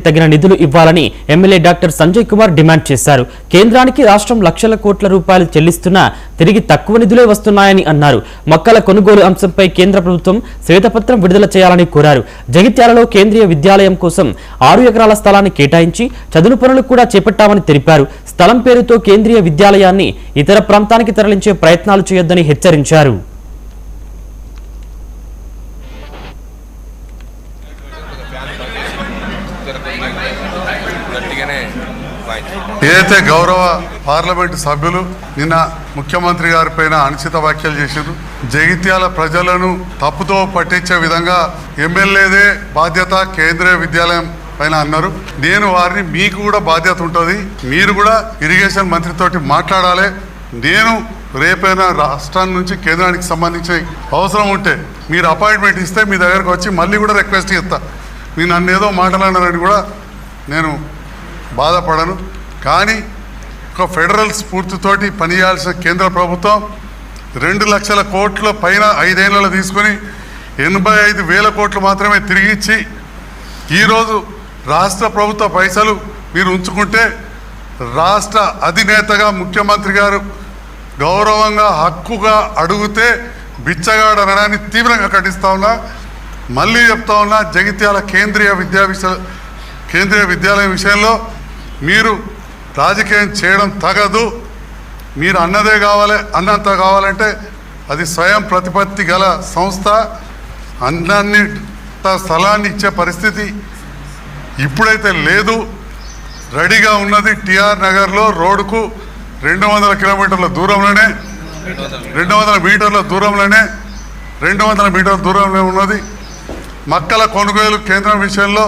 తగిన నిధులు ఇవ్వాలని MLA doctor Sanjay Kumar demand చేశారు. కేంద్రానికి రాష్ట్రం లక్షల కోట్ల రూపాయలు చెల్లిస్తున్నా తిరిగి తక్కువ నిధులే వస్తున్నాయని అన్నారు. మొక్కల కొనుగోలు అంశంపై కేంద్ర ప్రభుత్వం శ్వేతపత్రం విడుదల చేయాలని కోరారు. జగిత్యాలలో కేంద్రీయ విద్యాలయం కోసం 6 ఎకరాల స్థలాన్ని కేటాయించి చదును పనులు కూడా చేపట్టామని తెలిపారు. స్థలం పేరుతో కేంద్రీయ విద్యాలయాన్ని ఇతర ప్రాంతానికి తరలించే ప్రయత్నాలు చేయొద్దని హెచ్చరించారు. ఏదైతే గౌరవ పార్లమెంటు సభ్యులు నిన్న ముఖ్యమంత్రి గారి పైన అనుచిత వ్యాఖ్యలు చేశారు, జగిత్యాల ప్రజలను తప్పుతో పట్టించే విధంగా ఎమ్మెల్యేదే బాధ్యత కేంద్రీయ విద్యాలయం పైన అన్నారు. నేను వారిని మీకు కూడా బాధ్యత ఉంటుంది, మీరు కూడా ఇరిగేషన్ మంత్రితోటి మాట్లాడాలి. నేను రేపైనా రాష్ట్రం నుంచి కేంద్రానికి సంబంధించి అవసరం ఉంటే మీరు అపాయింట్మెంట్ ఇస్తే మీ దగ్గరకు వచ్చి మళ్ళీ కూడా రిక్వెస్ట్ చేస్తా. మీరు నన్ను ఏదో మాట్లాడాలని కూడా నేను బాధపడను. కానీ ఒక ఫెడరల్ స్ఫూర్తితోటి పనిచేయాల్సిన కేంద్ర ప్రభుత్వం 2 లక్షల కోట్ల పైన 5 ఏళ్లలో తీసుకొని 85,000 కోట్లు మాత్రమే తిరిగి ఇచ్చి ఈరోజు రాష్ట్ర ప్రభుత్వ పైసలు మీరు ఉంచుకుంటే రాష్ట్ర అధినేతగా ముఖ్యమంత్రి గారు గౌరవంగా హక్కుగా అడిగితే బిచ్చగాడు అనడాన్ని తీవ్రంగా ఖండిస్తా ఉన్నా. మళ్ళీ చెప్తా ఉన్నా, జగిత్యాల కేంద్రీయ విద్యాలయం విషయంలో మీరు రాజకీయం చేయడం తగదు. మీరు అన్నదే కావాలి, అన్నంత కావాలంటే అది స్వయం ప్రతిపత్తి గల సంస్థ. అన్నాన్ని స్థలాన్ని ఇచ్చే పరిస్థితి ఇప్పుడైతే లేదు. రెడీగా ఉన్నది టిఆర్ నగర్లో రోడ్డుకు 200 కిలోమీటర్ల దూరంలోనే 200 మీటర్ల దూరంలో ఉన్నది. మొక్కల కొనుగోలు కేంద్రం విషయంలో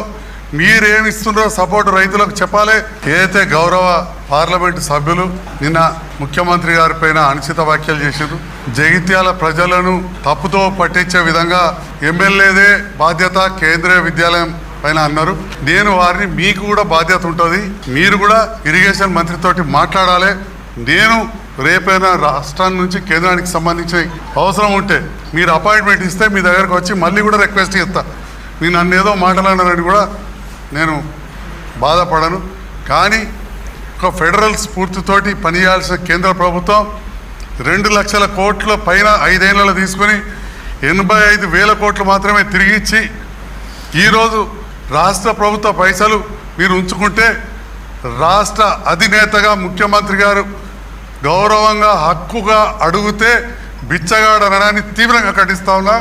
మీరేమిస్తున్నారో సపోర్ట్ రైతులకు చెప్పాలి. ఏదైతే గౌరవ పార్లమెంటు సభ్యులు నిన్న ముఖ్యమంత్రి గారి పైన అనుచిత వ్యాఖ్యలు చేశారు, జగిత్యాల ప్రజలను తప్పుతో పట్టించే విధంగా ఎమ్మెల్యేదే బాధ్యత కేంద్రీయ విద్యాలయం పైన అన్నారు. నేను వారిని మీకు కూడా బాధ్యత ఉంటుంది, మీరు కూడా ఇరిగేషన్ మంత్రితోటి మాట్లాడాలి. నేను రేపైనా రాష్ట్రం నుంచి కేంద్రానికి సంబంధించి అవసరం ఉంటే మీరు అపాయింట్మెంట్ ఇస్తే మీ దగ్గరకు వచ్చి మళ్ళీ కూడా రిక్వెస్ట్ చేస్తా. మీరు నన్ను ఏదో మాట్లాడాలని కూడా నేను బాధపడను. కానీ ఒక ఫెడరల్ స్ఫూర్తితోటి పనిచేయాల్సిన కేంద్ర ప్రభుత్వం 2 లక్షల కోట్ల పైన 5 ఏళ్లలో తీసుకొని 85,000 కోట్లు మాత్రమే తిరిగి ఇచ్చి ఈరోజు రాష్ట్ర ప్రభుత్వ పైసలు మీరు ఉంచుకుంటే రాష్ట్ర అధినేతగా ముఖ్యమంత్రి గారు గౌరవంగా హక్కుగా అడిగితే బిచ్చగాడు అనడాన్ని తీవ్రంగా ఖండిస్తా ఉన్నా.